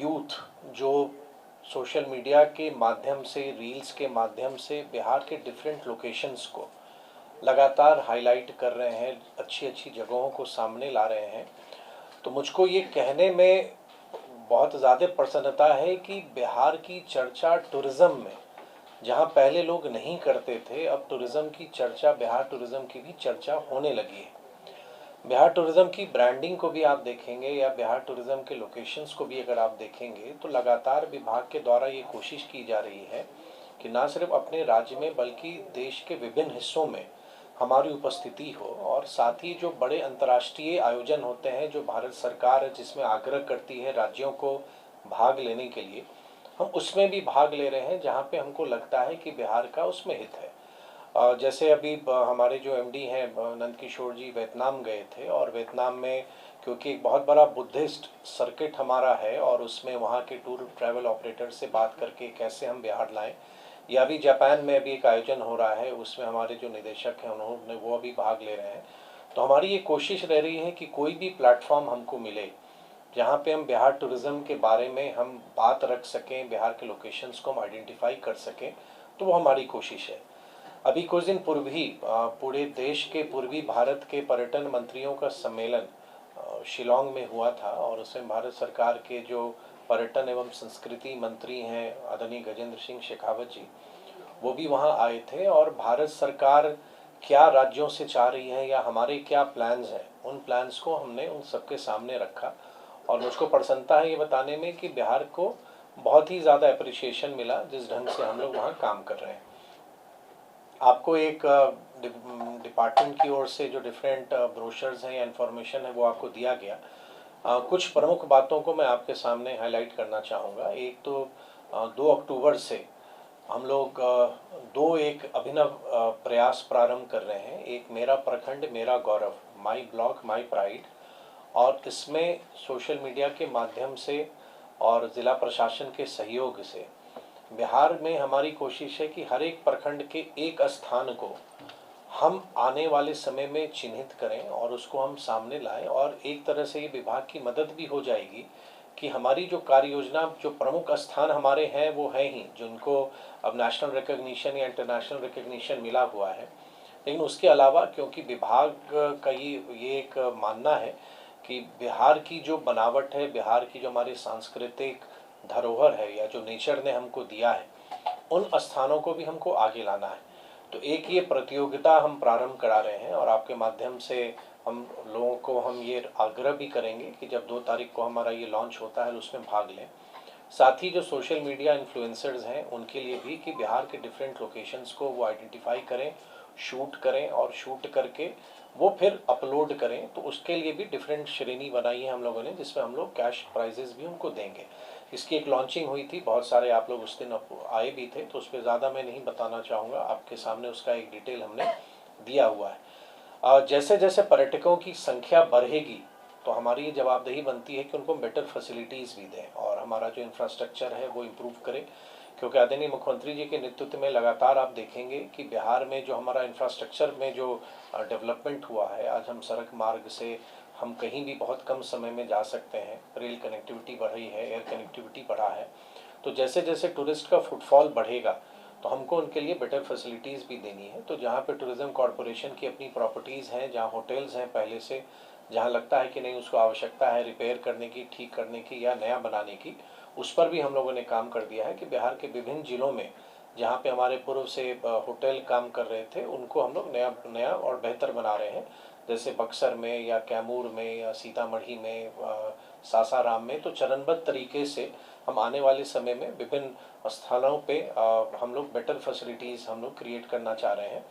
Youth जो social media के माध्यम से, रील्स के माध्यम से बिहार के डिफरेंट लोकेशंस को लगातार हाईलाइट कर रहे हैं, अच्छी अच्छी जगहों को सामने ला रहे हैं, तो मुझको ये कहने में बहुत ज़्यादा प्रसन्नता है कि बिहार की चर्चा टूरिज़्म में, जहाँ पहले लोग नहीं करते थे, अब टूरिज़्म की चर्चा, बिहार टूरिज़्म की भी चर्चा होने लगी है। बिहार टूरिज़्म की ब्रांडिंग को भी आप देखेंगे या बिहार टूरिज़्म के लोकेशंस को भी अगर आप देखेंगे तो लगातार विभाग के द्वारा ये कोशिश की जा रही है कि ना सिर्फ अपने राज्य में बल्कि देश के विभिन्न हिस्सों में हमारी उपस्थिति हो, और साथ ही जो बड़े अंतर्राष्ट्रीय आयोजन होते हैं जो भारत सरकार है जिसमें आग्रह करती है राज्यों को भाग लेने के लिए, हम उसमें भी भाग ले रहे हैं जहाँ पे हमको लगता है कि बिहार का उसमें हित है। जैसे अभी हमारे जो एमडी हैं नंद किशोर जी वियतनाम गए थे, और वियतनाम में क्योंकि एक बहुत बड़ा बुद्धिस्ट सर्किट हमारा है और उसमें वहाँ के टूर ट्रैवल ऑपरेटर से बात करके कैसे हम बिहार लाएं, या अभी जापान में अभी एक आयोजन हो रहा है, उसमें हमारे जो निदेशक हैं उन्होंने वो अभी भाग ले रहे हैं। तो हमारी ये कोशिश रह रही है कि कोई भी प्लेटफॉर्म हमको मिले जहाँ पे हम बिहार टूरिज़्म के बारे में हम बात रख सकें, बिहार के लोकेशंस को हम आइडेंटिफाई कर सकें, तो वो हमारी कोशिश है। अभी कुछ दिन पूर्व ही पूरे देश के पूर्वी भारत के पर्यटन मंत्रियों का सम्मेलन शिलोंग में हुआ था, और उसमें भारत सरकार के जो पर्यटन एवं संस्कृति मंत्री हैं आदरणीय गजेंद्र सिंह शेखावत जी, वो भी वहाँ आए थे। और भारत सरकार क्या राज्यों से चाह रही है या हमारे क्या प्लान्स हैं, उन प्लान्स को हमने उन सबके सामने रखा, और मुझको प्रसन्नता है ये बताने में कि बिहार को बहुत ही ज़्यादा अप्रिसिएशन मिला जिस ढंग से हम लोग वहाँ काम कर रहे हैं। आपको एक डिपार्टमेंट की ओर से जो डिफरेंट ब्रोशर्स हैं या इन्फॉर्मेशन है वो आपको दिया गया। कुछ प्रमुख बातों को मैं आपके सामने हाईलाइट करना चाहूँगा। एक तो 2 अक्टूबर से हम लोग दो एक अभिनव प्रयास प्रारंभ कर रहे हैं। एक मेरा प्रखंड मेरा गौरव, माई ब्लॉक माई प्राइड, और इसमें सोशल मीडिया के माध्यम से और ज़िला प्रशासन के सहयोग से बिहार में हमारी कोशिश है कि हर एक प्रखंड के एक स्थान को हम आने वाले समय में चिन्हित करें और उसको हम सामने लाएं, और एक तरह से ये विभाग की मदद भी हो जाएगी कि हमारी जो कार्य योजना, जो प्रमुख स्थान हमारे हैं वो हैं ही जिनको अब नेशनल रिकग्निशन या इंटरनेशनल रिकग्निशन मिला हुआ है, लेकिन उसके अलावा क्योंकि विभाग का ये एक मानना है कि बिहार की जो बनावट है, बिहार की जो हमारी सांस्कृतिक धरोहर है या जो नेचर ने हमको दिया है, उन स्थानों को भी हमको आगे लाना है। तो एक ये प्रतियोगिता हम प्रारंभ करा रहे हैं, और आपके माध्यम से हम लोगों को हम ये आग्रह भी करेंगे कि जब 2 तारीख को हमारा ये लॉन्च होता है उसमें भाग लें। साथ ही जो सोशल मीडिया इन्फ्लुएंसर्स हैं उनके लिए भी कि बिहार के डिफरेंट लोकेशंस को वो आइडेंटिफाई करें, शूट करें, और शूट करके वो फिर अपलोड करें। तो उसके लिए भी डिफरेंट श्रेणी बनाई है हम लोगों ने, जिसमें हम लोग कैश प्राइजेस भी उनको देंगे। इसकी एक लॉन्चिंग हुई थी, बहुत सारे आप लोग उस दिन आए भी थे, तो उस पर ज़्यादा मैं नहीं बताना चाहूँगा, आपके सामने उसका एक डिटेल हमने दिया हुआ है। जैसे जैसे पर्यटकों की संख्या बढ़ेगी तो हमारी ये जवाबदेही बनती है कि उनको बेटर फैसिलिटीज़ भी दें और हमारा जो इंफ्रास्ट्रक्चर है वो इम्प्रूव करें, क्योंकि आदरणीय मुख्यमंत्री जी के नेतृत्व में लगातार आप देखेंगे कि बिहार में जो हमारा इंफ्रास्ट्रक्चर में जो डेवलपमेंट हुआ है, आज हम सड़क मार्ग से हम कहीं भी बहुत कम समय में जा सकते हैं, रेल कनेक्टिविटी बढ़ी है, एयर कनेक्टिविटी बढ़ा है। तो जैसे जैसे टूरिस्ट का फुटफॉल बढ़ेगा तो हमको उनके लिए बेटर फैसिलिटीज़ भी देनी है। तो जहाँ पे टूरिज़्म कॉरपोरेशन की अपनी प्रॉपर्टीज़ हैं, जहाँ होटल्स हैं पहले से, जहाँ लगता है कि नहीं उसको आवश्यकता है रिपेयर करने की, ठीक करने की या नया बनाने की, उस पर भी हम लोगों ने काम कर दिया है कि बिहार के विभिन्न जिलों में जहाँ पे हमारे पूर्व से होटल काम कर रहे थे उनको हम लोग नया नया और बेहतर बना रहे हैं। जैसे बक्सर में या कैमूर में या सीतामढ़ी में, सासाराम में, तो चरणबद्ध तरीके से हम आने वाले समय में विभिन्न स्थानों पे हम लोग बेटर फैसिलिटीज़ हम लोग क्रिएट करना चाह रहे हैं।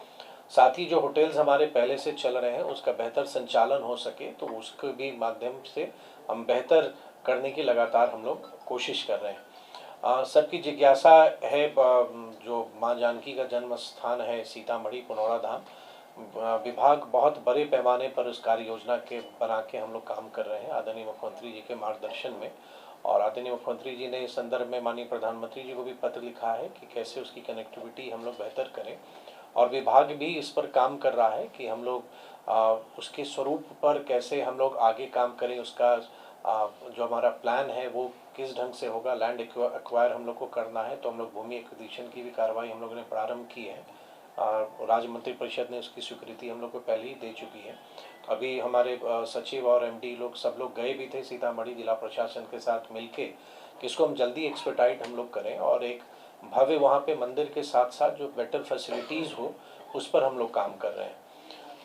साथ ही जो होटल्स हमारे पहले से चल रहे हैं उसका बेहतर संचालन हो सके, तो उसके भी माध्यम से हम बेहतर करने की लगातार हम लोग कोशिश कर रहे हैं। सबकी जिज्ञासा है, जो माँ जानकी का जन्म स्थान है सीतामढ़ी पुनौरा धाम, विभाग बहुत बड़े पैमाने पर उस कार्य योजना के बना के हम लोग काम कर रहे हैं आदरणीय मुख्यमंत्री जी के मार्गदर्शन में। और आदरणीय मुख्यमंत्री जी ने इस संदर्भ में माननीय प्रधानमंत्री जी को भी पत्र लिखा है कि कैसे उसकी कनेक्टिविटी हम लोग बेहतर करें, और विभाग भी इस पर काम कर रहा है कि हम लोग उसके स्वरूप पर कैसे हम लोग आगे काम करें, उसका जो हमारा प्लान है वो किस ढंग से होगा। लैंड एक्वायर हम लोग को करना है तो हम लोग भूमि एक्विजिशन की भी कार्रवाई हम लोगों ने प्रारंभ की है। राज्य मंत्री परिषद ने उसकी स्वीकृति हम लोग को पहले ही दे चुकी है। अभी हमारे सचिव और एमडी लोग सब लोग गए भी थे सीतामढ़ी जिला प्रशासन के साथ मिलके कि इसको हम जल्दी एक्सपेडाइट हम लोग करें और एक भव्य वहाँ पे मंदिर के साथ साथ जो बेटर फैसिलिटीज़ हो उस पर हम लोग काम कर रहे हैं।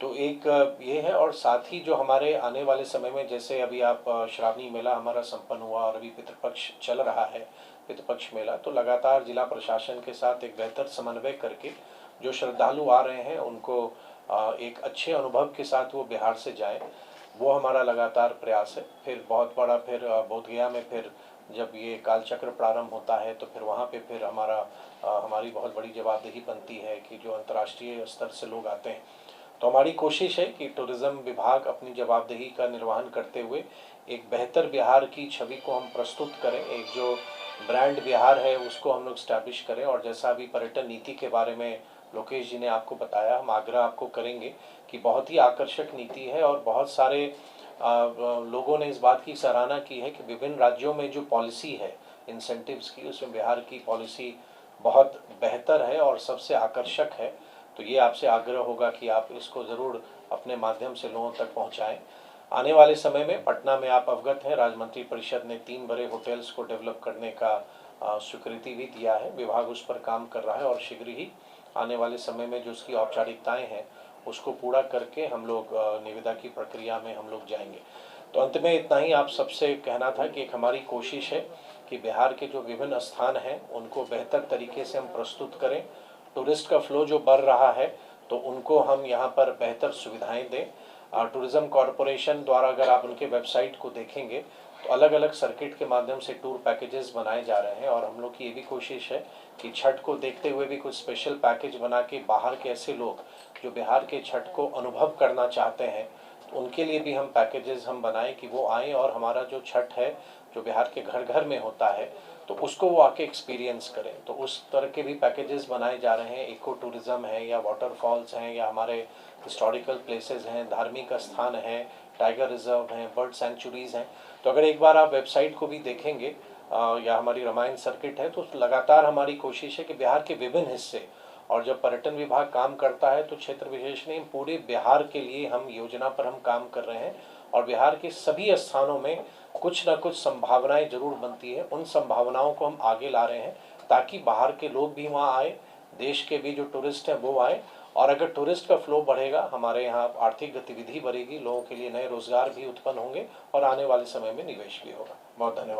तो एक ये है, और साथ ही जो हमारे आने वाले समय में जैसे अभी आप श्रावणी मेला हमारा संपन्न हुआ और अभी पितृपक्ष चल रहा है, पितृपक्ष मेला, तो लगातार जिला प्रशासन के साथ एक बेहतर समन्वय करके जो श्रद्धालु आ रहे हैं उनको एक अच्छे अनुभव के साथ वो बिहार से जाएं, वो हमारा लगातार प्रयास है। फिर बहुत बड़ा फिर बोधगया में फिर जब ये कालचक्र प्रारंभ होता है तो फिर वहाँ पे फिर हमारी बहुत बड़ी जवाबदेही बनती है कि जो अंतर्राष्ट्रीय स्तर से लोग आते हैं, तो हमारी कोशिश है कि टूरिज़्म विभाग अपनी जवाबदेही का निर्वहन करते हुए एक बेहतर बिहार की छवि को हम प्रस्तुत करें, एक जो ब्रांड बिहार है उसको हम लोग स्टैब्लिश करें। और जैसा अभी पर्यटन नीति के बारे में लोकेश जी ने आपको बताया, हम आग्रह आपको करेंगे कि बहुत ही आकर्षक नीति है और बहुत सारे लोगों ने इस बात की सराहना की है कि विभिन्न राज्यों में जो पॉलिसी है इंसेंटिव्स की, उसमें बिहार की पॉलिसी बहुत बेहतर है और सबसे आकर्षक है। तो ये आपसे आग्रह होगा कि आप इसको ज़रूर अपने माध्यम से लोगों तक पहुंचाएं। आने वाले समय में पटना में आप अवगत हैं, राज्य मंत्री परिषद ने 3 बड़े होटल्स को डेवलप करने का स्वीकृति भी दिया है। विभाग उस पर काम कर रहा है और शीघ्र ही आने वाले समय में जो उसकी औपचारिकताएँ हैं उसको पूरा करके हम लोग निविदा की प्रक्रिया में हम लोग जाएंगे। तो अंत में इतना ही आप सबसे कहना था कि एक हमारी कोशिश है कि बिहार के जो विभिन्न स्थान हैं उनको बेहतर तरीके से हम प्रस्तुत करें। टूरिस्ट का फ्लो जो बढ़ रहा है तो उनको हम यहाँ पर बेहतर सुविधाएं दें। टूरिज़्म कॉरपोरेशन द्वारा अगर आप उनके वेबसाइट को देखेंगे तो अलग अलग सर्किट के माध्यम से टूर पैकेजेस बनाए जा रहे हैं और हम लोग की ये भी कोशिश है कि छठ को देखते हुए भी कुछ स्पेशल पैकेज बना के बाहर के ऐसे लोग जो बिहार के छठ को अनुभव करना चाहते हैं तो उनके लिए भी हम पैकेजेस हम बनाएं कि वो आएँ और हमारा जो छठ है जो बिहार के घर घर में होता है तो उसको वो आके एक्सपीरियंस करें। तो उस तरह के भी पैकेजेस बनाए जा रहे हैं। इको टूरिज़्म है या वाटरफॉल्स हैं या हमारे हिस्टोरिकल प्लेसेस हैं, धार्मिक स्थान हैं, टाइगर रिजर्व हैं, बर्ड सेंचुरीज़ हैं। तो अगर एक बार आप वेबसाइट को भी देखेंगे या हमारी रामायण सर्किट है तो लगातार हमारी कोशिश है कि बिहार के विभिन्न हिस्से, और जब पर्यटन विभाग काम करता है तो क्षेत्र विशेष नहीं, पूरे बिहार के लिए हम योजना पर हम काम कर रहे हैं और बिहार के सभी स्थानों में कुछ ना कुछ संभावनाएं जरूर बनती है। उन संभावनाओं को हम आगे ला रहे हैं ताकि बाहर के लोग भी वहाँ आए, देश के भी जो टूरिस्ट हैं वो आए, और अगर टूरिस्ट का फ्लो बढ़ेगा हमारे यहाँ आर्थिक गतिविधि बढ़ेगी, लोगों के लिए नए रोजगार भी उत्पन्न होंगे और आने वाले समय में निवेश भी होगा। बहुत धन्यवाद।